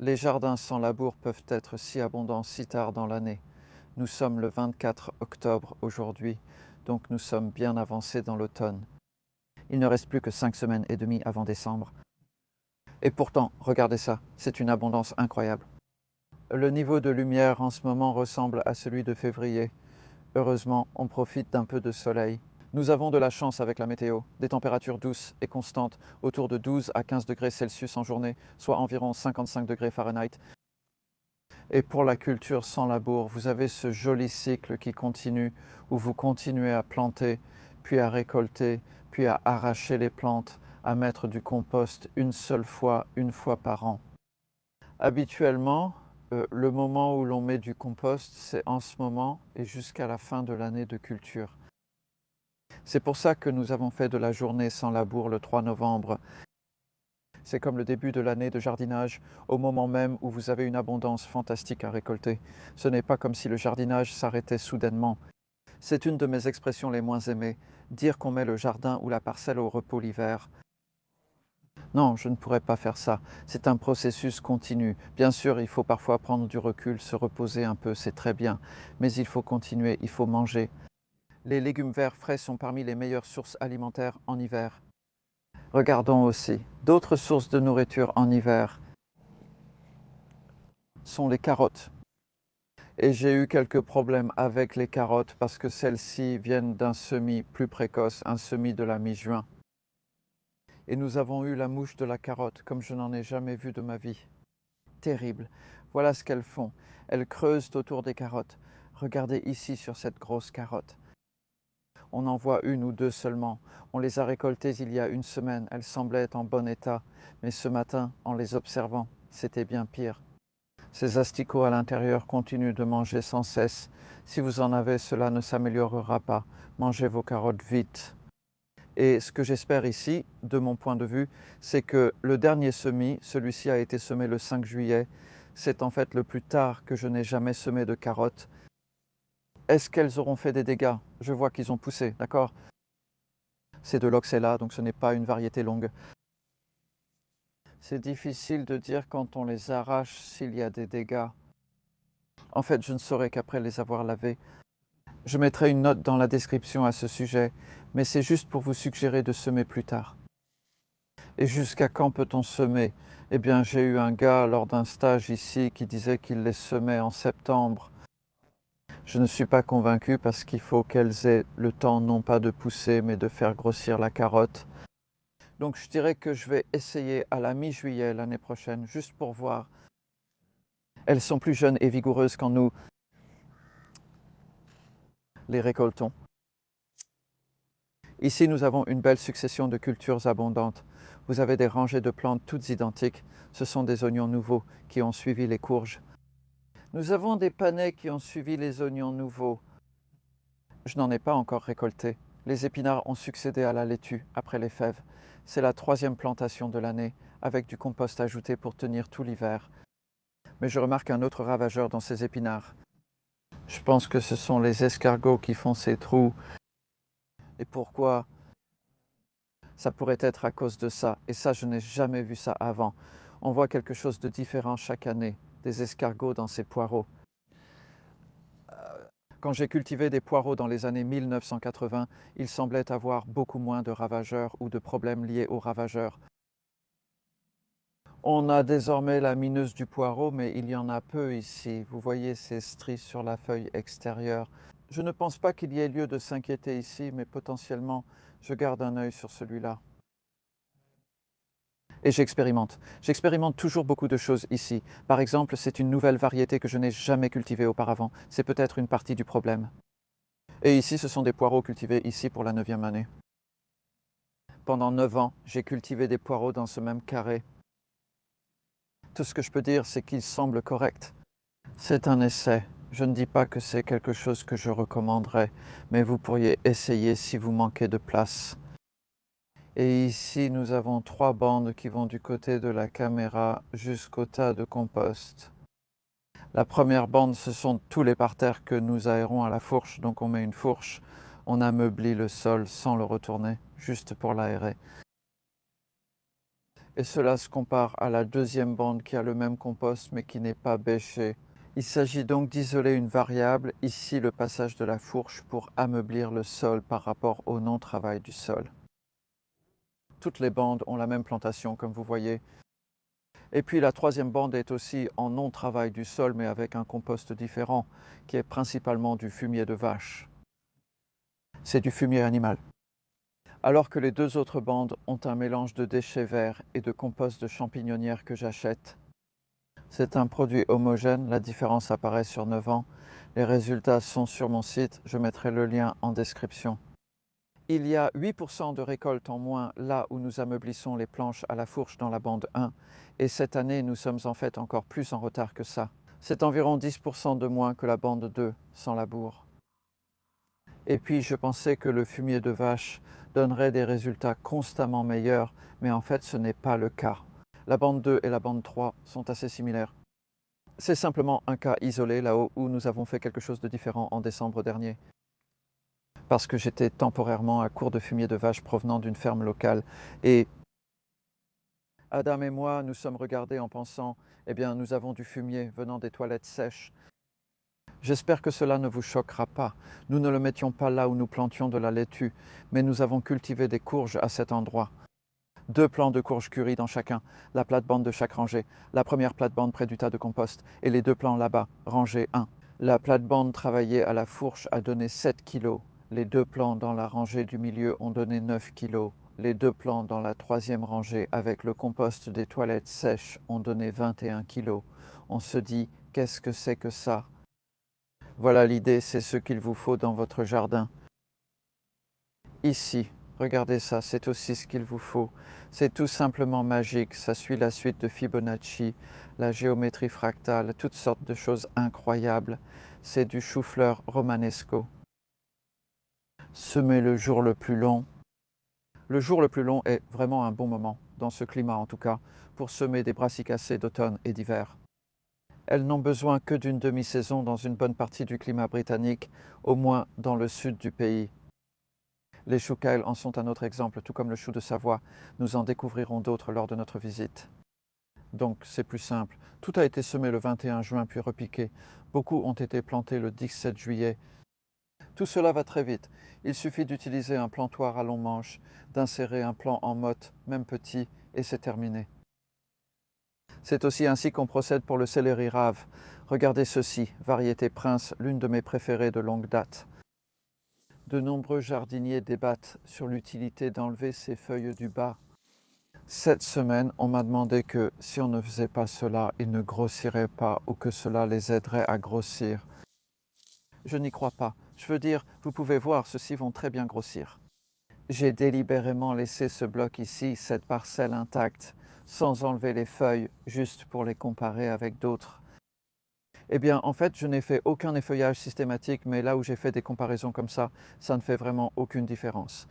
Les jardins sans labour peuvent être si abondants si tard dans l'année. Nous sommes le 24 octobre aujourd'hui, donc nous sommes bien avancés dans l'automne. Il ne reste plus que 5 semaines et demie avant décembre. Et pourtant, regardez ça, c'est une abondance incroyable. Le niveau de lumière en ce moment ressemble à celui de février. Heureusement, on profite d'un peu de soleil. Nous avons de la chance avec la météo, des températures douces et constantes, autour de 12 à 15 degrés Celsius en journée, soit environ 55 degrés Fahrenheit. Et pour la culture sans labour, vous avez ce joli cycle qui continue, où vous continuez à planter, puis à récolter, puis à arracher les plantes, à mettre du compost une fois par an. Habituellement, le moment où l'on met du compost, c'est en ce moment et jusqu'à la fin de l'année de culture. C'est pour ça que nous avons fait de la journée sans labour le 3 novembre. C'est comme le début de l'année de jardinage, au moment même où vous avez une abondance fantastique à récolter. Ce n'est pas comme si le jardinage s'arrêtait soudainement. C'est une de mes expressions les moins aimées, dire qu'on met le jardin ou la parcelle au repos l'hiver. Non, je ne pourrais pas faire ça. C'est un processus continu. Bien sûr, il faut parfois prendre du recul, se reposer un peu, c'est très bien. Mais il faut continuer, il faut manger. Les légumes verts frais sont parmi les meilleures sources alimentaires en hiver. Regardons aussi, d'autres sources de nourriture en hiver sont les carottes. Et j'ai eu quelques problèmes avec les carottes parce que celles-ci viennent d'un semis plus précoce, un semis de la mi-juin. Et nous avons eu la mouche de la carotte, comme je n'en ai jamais vu de ma vie. Terrible. Voilà ce qu'elles font. Elles creusent autour des carottes. Regardez ici sur cette grosse carotte. On en voit une ou deux seulement. On les a récoltées il y a une semaine. Elles semblaient être en bon état. Mais ce matin, en les observant, c'était bien pire. Ces asticots à l'intérieur continuent de manger sans cesse. Si vous en avez, cela ne s'améliorera pas. Mangez vos carottes vite. Et ce que j'espère ici, de mon point de vue, c'est que le dernier semis, celui-ci a été semé le 5 juillet, c'est en fait le plus tard que je n'ai jamais semé de carottes. Est-ce qu'elles auront fait des dégâts? Je vois qu'ils ont poussé, d'accord? C'est de l'oxella, donc ce n'est pas une variété longue. C'est difficile de dire quand on les arrache s'il y a des dégâts. En fait, je ne saurais qu'après les avoir lavés. Je mettrai une note dans la description à ce sujet, mais c'est juste pour vous suggérer de semer plus tard. Et jusqu'à quand peut-on semer? Eh bien, j'ai eu un gars lors d'un stage ici qui disait qu'il les semait en septembre. Je ne suis pas convaincu parce qu'il faut qu'elles aient le temps non pas de pousser, mais de faire grossir la carotte. Donc je dirais que je vais essayer à la mi-juillet l'année prochaine, juste pour voir. Elles sont plus jeunes et vigoureuses quand nous les récoltons. Ici, nous avons une belle succession de cultures abondantes. Vous avez des rangées de plantes toutes identiques. Ce sont des oignons nouveaux qui ont suivi les courges. Nous avons des panais qui ont suivi les oignons nouveaux. Je n'en ai pas encore récolté. Les épinards ont succédé à la laitue après les fèves. C'est la 3e plantation de l'année, avec du compost ajouté pour tenir tout l'hiver. Mais je remarque un autre ravageur dans ces épinards. Je pense que ce sont les escargots qui font ces trous. Et pourquoi? Ça pourrait être à cause de ça. Et ça, je n'ai jamais vu ça avant. On voit quelque chose de différent chaque année. Des escargots dans ces poireaux. Quand j'ai cultivé des poireaux dans les années 1980, il semblait avoir beaucoup moins de ravageurs ou de problèmes liés aux ravageurs. On a désormais la mineuse du poireau, mais il y en a peu ici. Vous voyez ces stries sur la feuille extérieure. Je ne pense pas qu'il y ait lieu de s'inquiéter ici, mais potentiellement, je garde un œil sur celui-là. Et j'expérimente. J'expérimente toujours beaucoup de choses ici. Par exemple, c'est une nouvelle variété que je n'ai jamais cultivée auparavant. C'est peut-être une partie du problème. Et ici, ce sont des poireaux cultivés ici pour la 9e année. Pendant 9 ans, j'ai cultivé des poireaux dans ce même carré. Tout ce que je peux dire, c'est qu'ils semblent corrects. C'est un essai. Je ne dis pas que c'est quelque chose que je recommanderais, mais vous pourriez essayer si vous manquez de place. Et ici, nous avons 3 bandes qui vont du côté de la caméra jusqu'au tas de compost. La première bande, ce sont tous les parterres que nous aérons à la fourche. Donc on met une fourche, on ameublit le sol sans le retourner, juste pour l'aérer. Et cela se compare à la deuxième bande qui a le même compost mais qui n'est pas bêché. Il s'agit donc d'isoler une variable, ici le passage de la fourche, pour ameublir le sol par rapport au non-travail du sol. Toutes les bandes ont la même plantation comme vous voyez. Et puis la troisième bande est aussi en non-travail du sol mais avec un compost différent qui est principalement du fumier de vache. C'est du fumier animal. Alors que les deux autres bandes ont un mélange de déchets verts et de compost de champignonnière que j'achète. C'est un produit homogène, la différence apparaît sur 9 ans. Les résultats sont sur mon site, je mettrai le lien en description. Il y a 8% de récolte en moins là où nous ameublissons les planches à la fourche dans la bande 1, et cette année nous sommes en fait encore plus en retard que ça. C'est environ 10% de moins que la bande 2 sans labour. Et puis je pensais que le fumier de vache donnerait des résultats constamment meilleurs, mais en fait ce n'est pas le cas. La bande 2 et la bande 3 sont assez similaires. C'est simplement un cas isolé là-haut où nous avons fait quelque chose de différent en décembre dernier. Parce que j'étais temporairement à court de fumier de vache provenant d'une ferme locale. Et Adam et moi nous sommes regardés en pensant, eh bien nous avons du fumier venant des toilettes sèches. J'espère que cela ne vous choquera pas. Nous ne le mettions pas là où nous plantions de la laitue, mais nous avons cultivé des courges à cet endroit. 2 plants de courges curry dans chacun, la plate-bande de chaque rangée, la première plate-bande près du tas de compost, et les 2 plants là-bas, rangée 1. La plate-bande travaillée à la fourche a donné 7 kg. Les 2 plants dans la rangée du milieu ont donné 9 kg. Les 2 plants dans la troisième rangée avec le compost des toilettes sèches ont donné 21 kg. On se dit, qu'est-ce que c'est que ça? Voilà l'idée, c'est ce qu'il vous faut dans votre jardin. Ici, regardez ça, c'est aussi ce qu'il vous faut. C'est tout simplement magique, ça suit la suite de Fibonacci, la géométrie fractale, toutes sortes de choses incroyables. C'est du chou-fleur romanesco. Semer le jour le plus long. Le jour le plus long est vraiment un bon moment, dans ce climat en tout cas, pour semer des brassicacées d'automne et d'hiver. Elles n'ont besoin que d'une demi-saison dans une bonne partie du climat britannique, au moins dans le sud du pays. Les choux kale en sont un autre exemple, tout comme le chou de Savoie. Nous en découvrirons d'autres lors de notre visite. Donc c'est plus simple. Tout a été semé le 21 juin puis repiqué. Beaucoup ont été plantés le 17 juillet. Tout cela va très vite. Il suffit d'utiliser un plantoir à long manche, d'insérer un plant en motte, même petit, et c'est terminé. C'est aussi ainsi qu'on procède pour le céleri rave. Regardez ceci, variété Prince, l'une de mes préférées de longue date. De nombreux jardiniers débattent sur l'utilité d'enlever ces feuilles du bas. Cette semaine, on m'a demandé que si on ne faisait pas cela, ils ne grossiraient pas ou que cela les aiderait à grossir. Je n'y crois pas. Je veux dire, vous pouvez voir, ceux-ci vont très bien grossir. J'ai délibérément laissé ce bloc ici, cette parcelle intacte, sans enlever les feuilles, juste pour les comparer avec d'autres. Eh bien, en fait, je n'ai fait aucun effeuillage systématique, mais là où j'ai fait des comparaisons comme ça ne fait vraiment aucune différence.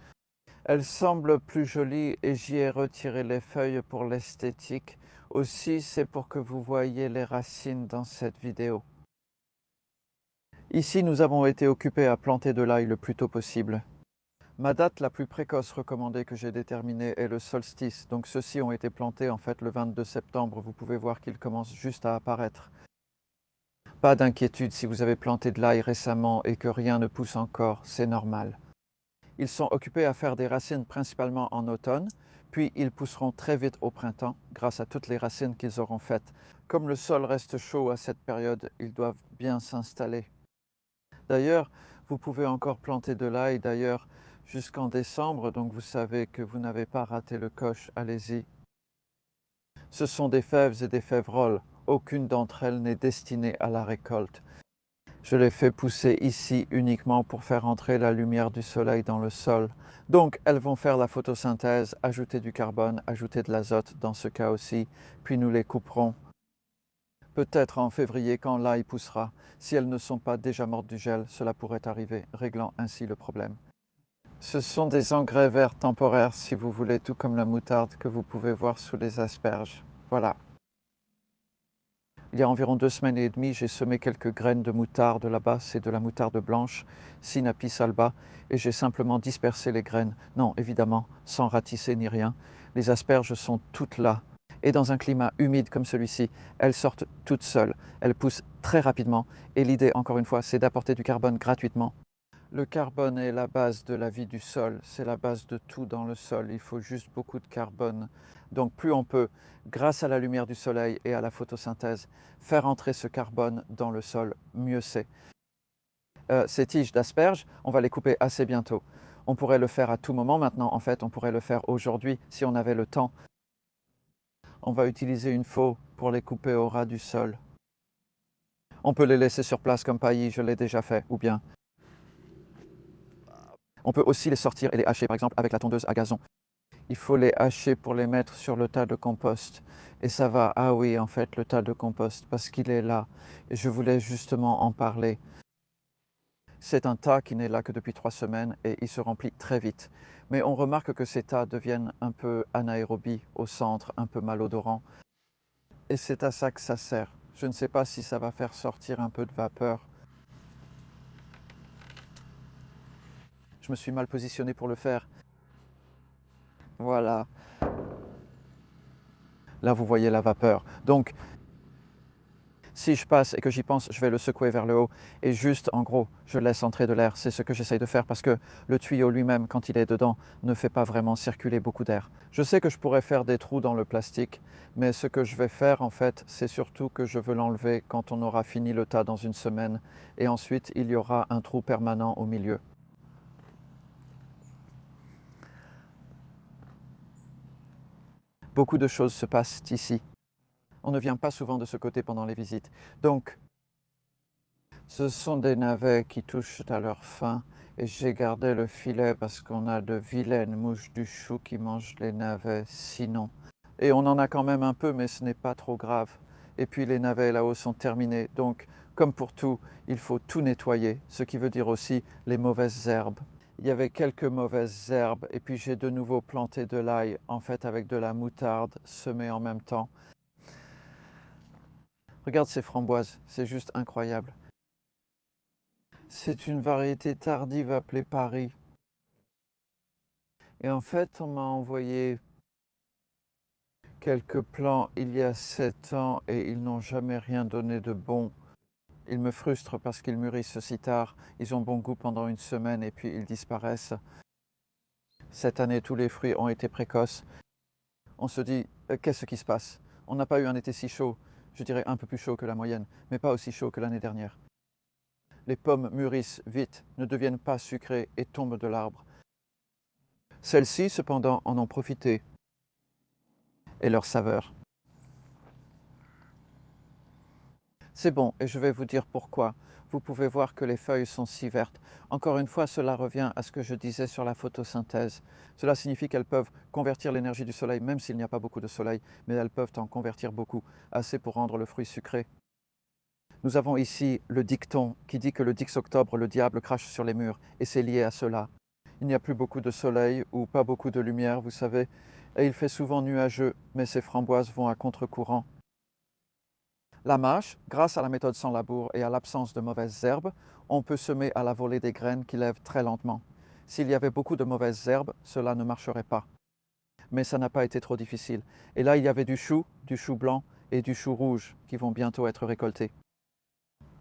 Elle semble plus jolie et j'y ai retiré les feuilles pour l'esthétique. Aussi, c'est pour que vous voyiez les racines dans cette vidéo. Ici, nous avons été occupés à planter de l'ail le plus tôt possible. Ma date la plus précoce recommandée que j'ai déterminée est le solstice, donc ceux-ci ont été plantés en fait le 22 septembre. Vous pouvez voir qu'ils commencent juste à apparaître. Pas d'inquiétude si vous avez planté de l'ail récemment et que rien ne pousse encore, c'est normal. Ils sont occupés à faire des racines principalement en automne, puis ils pousseront très vite au printemps grâce à toutes les racines qu'ils auront faites. Comme le sol reste chaud à cette période, ils doivent bien s'installer. D'ailleurs, vous pouvez encore planter de l'ail jusqu'en décembre, donc vous savez que vous n'avez pas raté le coche, allez-y. Ce sont des fèves et des févroles, aucune d'entre elles n'est destinée à la récolte. Je les fais pousser ici uniquement pour faire entrer la lumière du soleil dans le sol. Donc elles vont faire la photosynthèse, ajouter du carbone, ajouter de l'azote dans ce cas aussi, puis nous les couperons. Peut-être en février quand l'ail poussera. Si elles ne sont pas déjà mortes du gel, cela pourrait arriver, réglant ainsi le problème. Ce sont des engrais verts temporaires si vous voulez, tout comme la moutarde que vous pouvez voir sous les asperges. Voilà. Il y a environ 2 semaines et demie, j'ai semé quelques graines de moutarde là-bas, c'est de la moutarde blanche, Sinapis alba, et j'ai simplement dispersé les graines. Non, évidemment, sans ratisser ni rien, Les asperges sont toutes là. Et dans un climat humide comme celui-ci, elles sortent toutes seules. Elles poussent très rapidement. Et l'idée, encore une fois, c'est d'apporter du carbone gratuitement. Le carbone est la base de la vie du sol. C'est la base de tout dans le sol. Il faut juste beaucoup de carbone. Donc plus on peut, grâce à la lumière du soleil et à la photosynthèse, faire entrer ce carbone dans le sol, mieux c'est. Ces tiges d'asperges, on va les couper assez bientôt. On pourrait le faire à tout moment maintenant. En fait, on pourrait le faire aujourd'hui si on avait le temps. On va utiliser une faux pour les couper au ras du sol. On peut les laisser sur place comme paillis, je l'ai déjà fait, ou bien on peut aussi les sortir et les hacher, par exemple, avec la tondeuse à gazon. Il faut les hacher pour les mettre sur le tas de compost. Et ça va, ah oui, en fait, le tas de compost, parce qu'il est là. Et je voulais justement en parler. C'est un tas qui n'est là que depuis 3 semaines et il se remplit très vite. Mais on remarque que ces tas deviennent un peu anaérobies au centre, un peu malodorants. Et c'est à ça que ça sert. Je ne sais pas si ça va faire sortir un peu de vapeur. Je me suis mal positionné pour le faire. Voilà. Là, vous voyez la vapeur. Donc, si je passe et que j'y pense, je vais le secouer vers le haut. Et juste, en gros, je laisse entrer de l'air. C'est ce que j'essaye de faire parce que le tuyau lui-même, quand il est dedans, ne fait pas vraiment circuler beaucoup d'air. Je sais que je pourrais faire des trous dans le plastique, mais ce que je vais faire, en fait, c'est surtout que je veux l'enlever quand on aura fini le tas dans une semaine. Et ensuite, il y aura un trou permanent au milieu. Beaucoup de choses se passent ici. On ne vient pas souvent de ce côté pendant les visites. Donc, ce sont des navets qui touchent à leur fin. Et j'ai gardé le filet parce qu'on a de vilaines mouches du chou qui mangent les navets sinon. Et on en a quand même un peu, mais ce n'est pas trop grave. Et puis les navets là-haut sont terminés. Donc, comme pour tout, il faut tout nettoyer, ce qui veut dire aussi les mauvaises herbes. Il y avait quelques mauvaises herbes et puis j'ai de nouveau planté de l'ail, en fait avec de la moutarde semée en même temps. Regarde ces framboises, c'est juste incroyable. C'est une variété tardive appelée Paris. Et en fait, on m'a envoyé quelques plants il y a 7 ans et ils n'ont jamais rien donné de bon. Ils me frustrent parce qu'ils mûrissent si tard. Ils ont bon goût pendant une semaine et puis ils disparaissent. Cette année, tous les fruits ont été précoces. On se dit, qu'est-ce qui se passe? On n'a pas eu un été si chaud, je dirais un peu plus chaud que la moyenne, mais pas aussi chaud que l'année dernière. Les pommes mûrissent vite, ne deviennent pas sucrées et tombent de l'arbre. Celles-ci, cependant, en ont profité. Et leur saveur. C'est bon, et je vais vous dire pourquoi. Vous pouvez voir que les feuilles sont si vertes. Encore une fois, cela revient à ce que je disais sur la photosynthèse. Cela signifie qu'elles peuvent convertir l'énergie du soleil, même s'il n'y a pas beaucoup de soleil, mais elles peuvent en convertir beaucoup, assez pour rendre le fruit sucré. Nous avons ici le dicton qui dit que le 10 octobre, le diable crache sur les murs, et c'est lié à cela. Il n'y a plus beaucoup de soleil ou pas beaucoup de lumière, vous savez, et il fait souvent nuageux, mais ces framboises vont à contre-courant. La mâche, grâce à la méthode sans labour et à l'absence de mauvaises herbes, on peut semer à la volée des graines qui lèvent très lentement. S'il y avait beaucoup de mauvaises herbes, cela ne marcherait pas. Mais ça n'a pas été trop difficile. Et là, il y avait du chou blanc et du chou rouge qui vont bientôt être récoltés.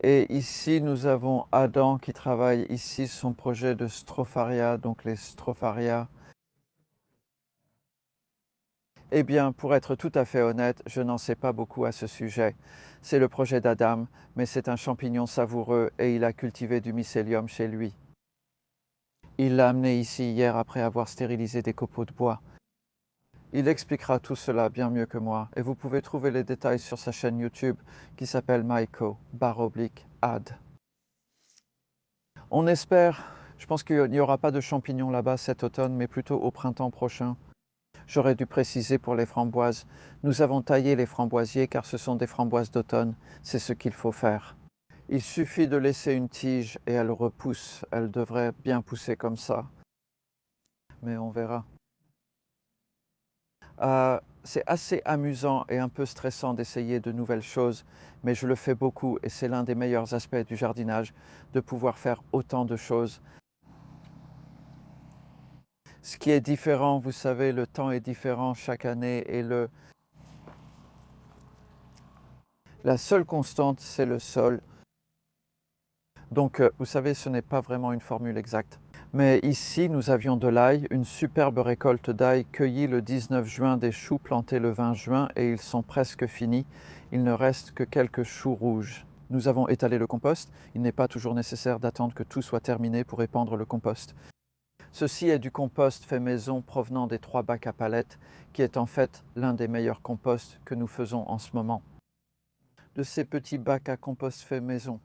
Et ici, nous avons Adam qui travaille ici son projet de stropharia, donc les stropharia. Eh bien, pour être tout à fait honnête, je n'en sais pas beaucoup à ce sujet. C'est le projet d'Adam, mais c'est un champignon savoureux et il a cultivé du mycélium chez lui. Il l'a amené ici hier après avoir stérilisé des copeaux de bois. Il expliquera tout cela bien mieux que moi et vous pouvez trouver les détails sur sa chaîne YouTube qui s'appelle Myco_Ad. On espère, je pense qu'il n'y aura pas de champignons là-bas cet automne, mais plutôt au printemps prochain. J'aurais dû préciser pour les framboises. Nous avons taillé les framboisiers car ce sont des framboises d'automne. C'est ce qu'il faut faire. Il suffit de laisser une tige et elle repousse. Elle devrait bien pousser comme ça. Mais on verra. C'est assez amusant et un peu stressant d'essayer de nouvelles choses, mais je le fais beaucoup et c'est l'un des meilleurs aspects du jardinage, de pouvoir faire autant de choses. Ce qui est différent, vous savez, le temps est différent chaque année et la seule constante, c'est le sol. Donc, vous savez, ce n'est pas vraiment une formule exacte. Mais ici, nous avions de l'ail, une superbe récolte d'ail cueillie le 19 juin, des choux plantés le 20 juin et ils sont presque finis. Il ne reste que quelques choux rouges. Nous avons étalé le compost. Il n'est pas toujours nécessaire d'attendre que tout soit terminé pour épandre le compost. Ceci est du compost fait maison provenant des 3 bacs à palettes, qui est en fait l'un des meilleurs composts que nous faisons en ce moment. De ces petits bacs à compost fait maison.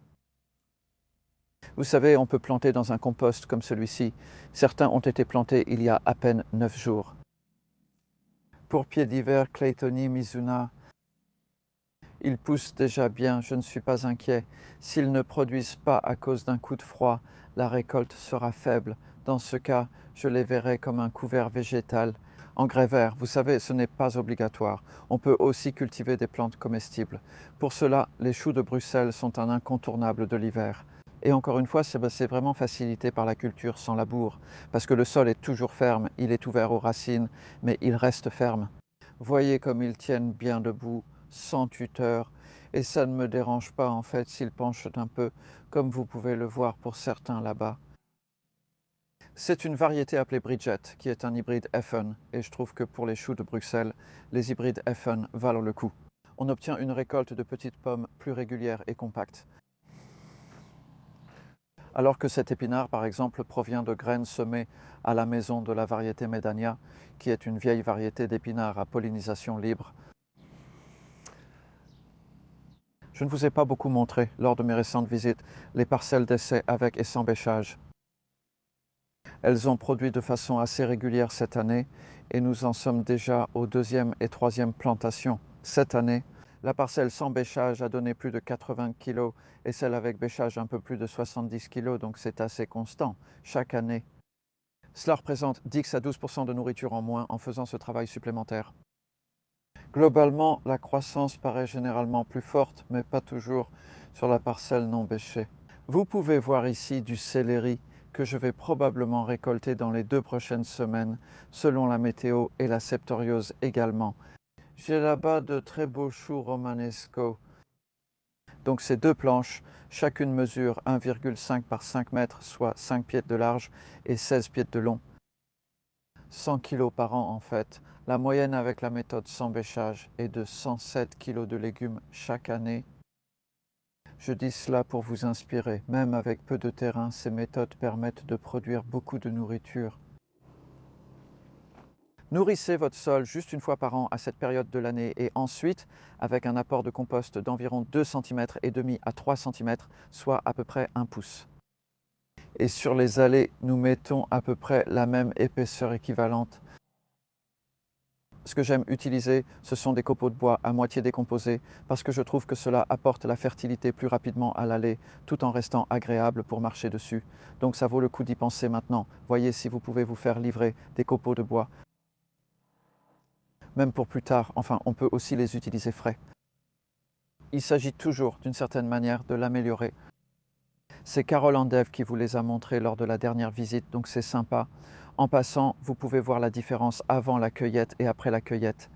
Vous savez, on peut planter dans un compost comme celui-ci. Certains ont été plantés il y a à peine 9 jours. Pour pieds d'hiver, Claytonie Mizuna, ils poussent déjà bien, je ne suis pas inquiet. S'ils ne produisent pas à cause d'un coup de froid, la récolte sera faible. Dans ce cas, je les verrai comme un couvert végétal. Engrais vert, vous savez, ce n'est pas obligatoire. On peut aussi cultiver des plantes comestibles. Pour cela, les choux de Bruxelles sont un incontournable de l'hiver. Et encore une fois, c'est vraiment facilité par la culture sans labour, parce que le sol est toujours ferme, il est ouvert aux racines, mais il reste ferme. Voyez comme ils tiennent bien debout, sans tuteur, et ça ne me dérange pas en fait s'ils penchent un peu, comme vous pouvez le voir pour certains là-bas. C'est une variété appelée Bridget, qui est un hybride Effen, et je trouve que pour les choux de Bruxelles, les hybrides Effen valent le coup. On obtient une récolte de petites pommes plus régulière et compacte. Alors que cet épinard, par exemple, provient de graines semées à la maison de la variété Medania, qui est une vieille variété d'épinards à pollinisation libre. Je ne vous ai pas beaucoup montré, lors de mes récentes visites, les parcelles d'essai avec et sans bêchage. Elles ont produit de façon assez régulière cette année et nous en sommes déjà aux 2e et 3e plantations. Cette année, la parcelle sans bêchage a donné plus de 80 kg et celle avec bêchage un peu plus de 70 kg, donc c'est assez constant chaque année. Cela représente 10 à 12% de nourriture en moins en faisant ce travail supplémentaire. Globalement, la croissance paraît généralement plus forte, mais pas toujours sur la parcelle non bêchée. Vous pouvez voir ici du céleri que je vais probablement récolter dans les 2 prochaines semaines, selon la météo et la septoriose également. J'ai là-bas de très beaux choux romanesco. Donc ces 2 planches, chacune mesure 1,5 par 5 mètres, soit 5 pieds de large et 16 pieds de long. 100 kg par an en fait. La moyenne avec la méthode sans bêchage est de 107 kg de légumes chaque année. Je dis cela pour vous inspirer. Même avec peu de terrain, ces méthodes permettent de produire beaucoup de nourriture. Nourrissez votre sol juste une fois par an à cette période de l'année et ensuite avec un apport de compost d'environ 2 cm et demi à 3 cm, soit à peu près 1 pouce. Et sur les allées, nous mettons à peu près la même épaisseur équivalente. Ce que j'aime utiliser, ce sont des copeaux de bois à moitié décomposés parce que je trouve que cela apporte la fertilité plus rapidement à l'allée tout en restant agréable pour marcher dessus. Donc ça vaut le coup d'y penser maintenant. Voyez si vous pouvez vous faire livrer des copeaux de bois. Même pour plus tard, enfin on peut aussi les utiliser frais. Il s'agit toujours d'une certaine manière de l'améliorer. C'est Carole Andev qui vous les a montrés lors de la dernière visite, donc c'est sympa. En passant, vous pouvez voir la différence avant la cueillette et après la cueillette.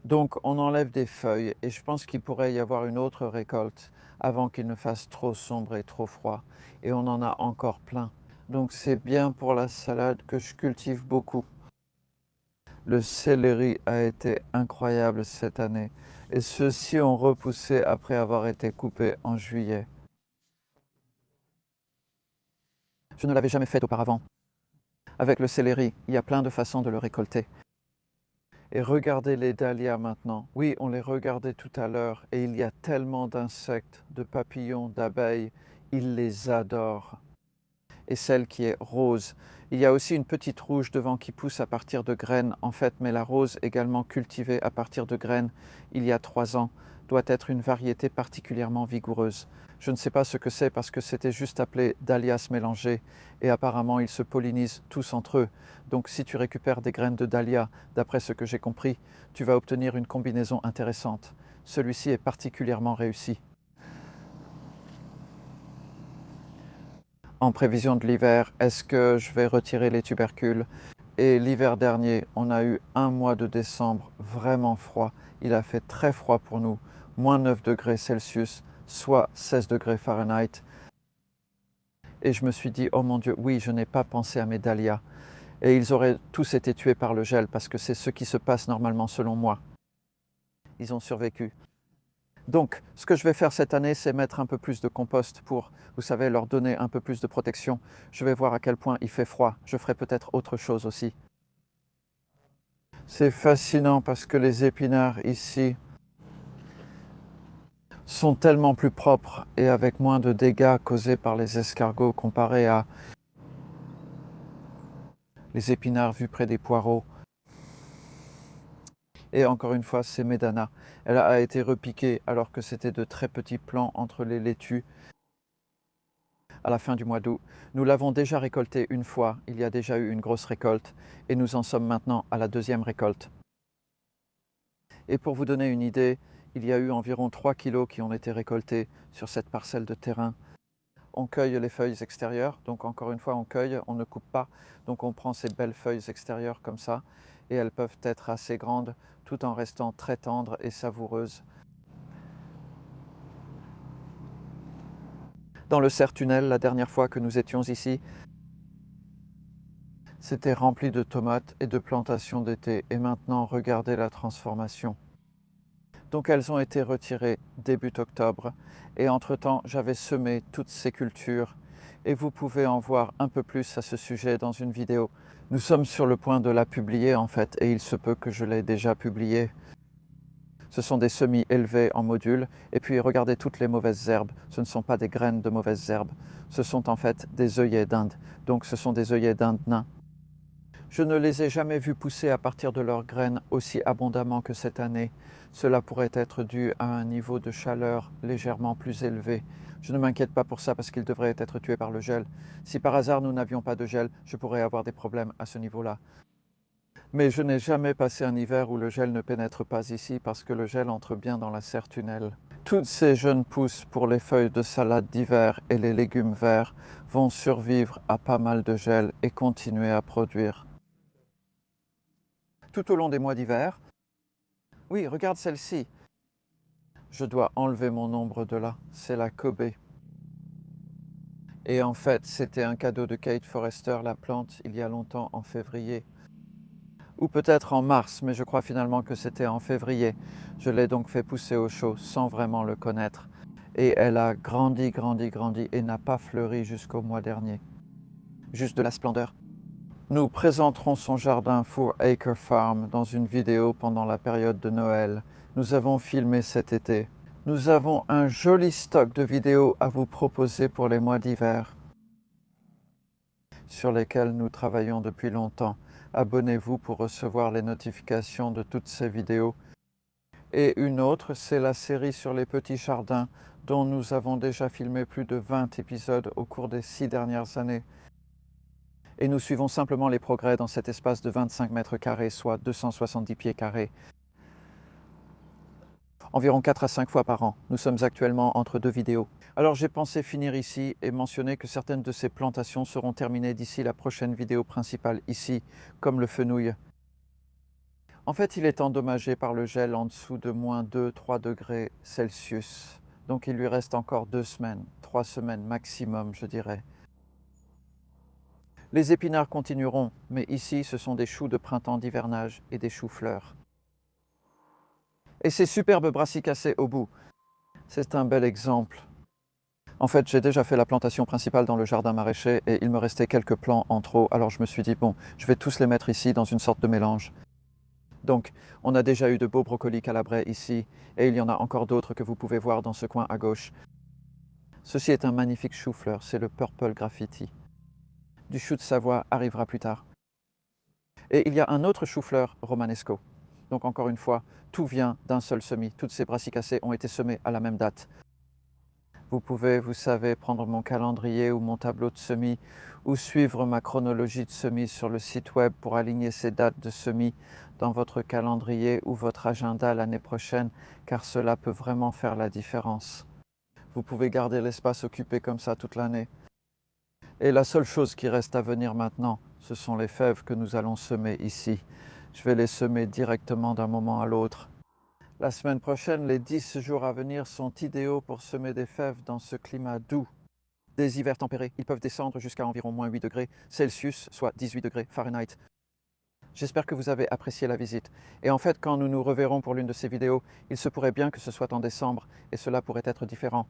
Donc on enlève des feuilles et je pense qu'il pourrait y avoir une autre récolte avant qu'il ne fasse trop sombre et trop froid. Et on en a encore plein. Donc c'est bien pour la salade que je cultive beaucoup. Le céleri a été incroyable cette année et ceux-ci ont repoussé après avoir été coupés en juillet. Je ne l'avais jamais fait auparavant. Avec le céleri, il y a plein de façons de le récolter. Et regardez les dahlias maintenant. Oui, on les regardait tout à l'heure et il y a tellement d'insectes, de papillons, d'abeilles. Ils les adorent. Et celle qui est rose. Il y a aussi une petite rouge devant qui pousse à partir de graines, en fait, mais la rose, également cultivée à partir de graines il y a 3 ans, doit être une variété particulièrement vigoureuse. Je ne sais pas ce que c'est parce que c'était juste appelé dahlias mélangés et apparemment ils se pollinisent tous entre eux. Donc si tu récupères des graines de dahlia, d'après ce que j'ai compris, tu vas obtenir une combinaison intéressante. Celui-ci est particulièrement réussi. en prévision de l'hiver, est-ce que je vais retirer les tubercules? Et l'hiver dernier, on a eu un mois de décembre vraiment froid. Il a fait très froid pour nous, moins 9 degrés Celsius, soit 16 degrés Fahrenheit. Et je me suis dit, oh mon Dieu, oui, je n'ai pas pensé à mes dahlias. Et ils auraient tous été tués par le gel, parce que c'est ce qui se passe normalement selon moi. Ils ont survécu. Donc, ce que je vais faire cette année, c'est mettre un peu plus de compost pour, vous savez, leur donner un peu plus de protection. Je vais voir à quel point il fait froid. Je ferai peut-être autre chose aussi. C'est fascinant parce que les épinards ici sont tellement plus propres et avec moins de dégâts causés par les escargots comparé à les épinards vus près des poireaux. Et encore une fois, c'est Medana. Elle a été repiquée alors que c'était de très petits plants entre les laitues à la fin du mois d'août. Nous l'avons déjà récoltée une fois, il y a déjà eu une grosse récolte, et nous en sommes maintenant à la deuxième récolte. Et pour vous donner une idée, il y a eu environ 3 kilos qui ont été récoltés sur cette parcelle de terrain. On cueille les feuilles extérieures, donc encore une fois on cueille, on ne coupe pas, donc on prend ces belles feuilles extérieures comme ça, et elles peuvent être assez grandes tout en restant très tendres et savoureuses. Dans le serre-tunnel, la dernière fois que nous étions ici, c'était rempli de tomates et de plantations d'été, et maintenant regardez la transformation. Donc elles ont été retirées début octobre, et entre-temps j'avais semé toutes ces cultures, et vous pouvez en voir un peu plus à ce sujet dans une vidéo. Nous sommes sur le point de la publier en fait, et il se peut que je l'ai déjà publiée. Ce sont des semis élevés en modules, et puis regardez toutes les mauvaises herbes, ce ne sont pas des graines de mauvaises herbes, ce sont en fait des œillets d'Inde, donc ce sont des œillets d'Inde nains. Je ne les ai jamais vus pousser à partir de leurs graines aussi abondamment que cette année. Cela pourrait être dû à un niveau de chaleur légèrement plus élevé. Je ne m'inquiète pas pour ça parce qu'ils devraient être tués par le gel. Si par hasard nous n'avions pas de gel, je pourrais avoir des problèmes à ce niveau-là. Mais je n'ai jamais passé un hiver où le gel ne pénètre pas ici parce que le gel entre bien dans la serre-tunnel. Toutes ces jeunes pousses pour les feuilles de salade d'hiver et les légumes verts vont survivre à pas mal de gel et continuer à produire. Tout au long des mois d'hiver, oui, regarde celle-ci. Je dois enlever mon ombre de là, c'est la Kobe. Et en fait, c'était un cadeau de Kate Forrester, la plante, il y a longtemps, en février. Ou peut-être en mars, mais je crois finalement que c'était en février. Je l'ai donc fait pousser au chaud sans vraiment le connaître. Et elle a grandi, grandi, grandi et n'a pas fleuri jusqu'au mois dernier. Juste de la splendeur. Nous présenterons son jardin Four Acre Farm dans une vidéo pendant la période de Noël. Nous avons filmé cet été. Nous avons un joli stock de vidéos à vous proposer pour les mois d'hiver, sur lesquels nous travaillons depuis longtemps. Abonnez-vous pour recevoir les notifications de toutes ces vidéos. Et une autre, c'est la série sur les petits jardins, dont nous avons déjà filmé plus de 20 épisodes au cours des 6 dernières années. Et nous suivons simplement les progrès dans cet espace de 25 mètres carrés, soit 270 pieds carrés. Environ 4 à 5 fois par an. Nous sommes actuellement entre 2 vidéos. Alors j'ai pensé finir ici et mentionner que certaines de ces plantations seront terminées d'ici la prochaine vidéo principale ici, comme le fenouil. En fait, il est endommagé par le gel en dessous de moins 2-3 degrés Celsius. Donc il lui reste encore 2 semaines, 3 semaines maximum, je dirais. Les épinards continueront, mais ici, ce sont des choux de printemps d'hivernage et des choux-fleurs. Et ces superbes brassicacées au bout, c'est un bel exemple. En fait, j'ai déjà fait la plantation principale dans le jardin maraîcher et il me restait quelques plants en trop, alors je me suis dit, bon, je vais tous les mettre ici dans une sorte de mélange. Donc, on a déjà eu de beaux brocolis calabrais ici, et il y en a encore d'autres que vous pouvez voir dans ce coin à gauche. Ceci est un magnifique chou-fleur, c'est le Purple Graffiti. Du chou de Savoie arrivera plus tard. Et il y a un autre chou-fleur romanesco. Donc encore une fois, tout vient d'un seul semis. Toutes ces brassicacées ont été semées à la même date. Vous pouvez, vous savez, prendre mon calendrier ou mon tableau de semis ou suivre ma chronologie de semis sur le site web pour aligner ces dates de semis dans votre calendrier ou votre agenda l'année prochaine, car cela peut vraiment faire la différence. Vous pouvez garder l'espace occupé comme ça toute l'année. Et la seule chose qui reste à venir maintenant, ce sont les fèves que nous allons semer ici. Je vais les semer directement d'un moment à l'autre. La semaine prochaine, les 10 jours à venir sont idéaux pour semer des fèves dans ce climat doux. Des hivers tempérés, ils peuvent descendre jusqu'à environ moins 8 degrés Celsius, soit 18 degrés Fahrenheit. J'espère que vous avez apprécié la visite. Et en fait, quand nous nous reverrons pour l'une de ces vidéos, il se pourrait bien que ce soit en décembre, et cela pourrait être différent.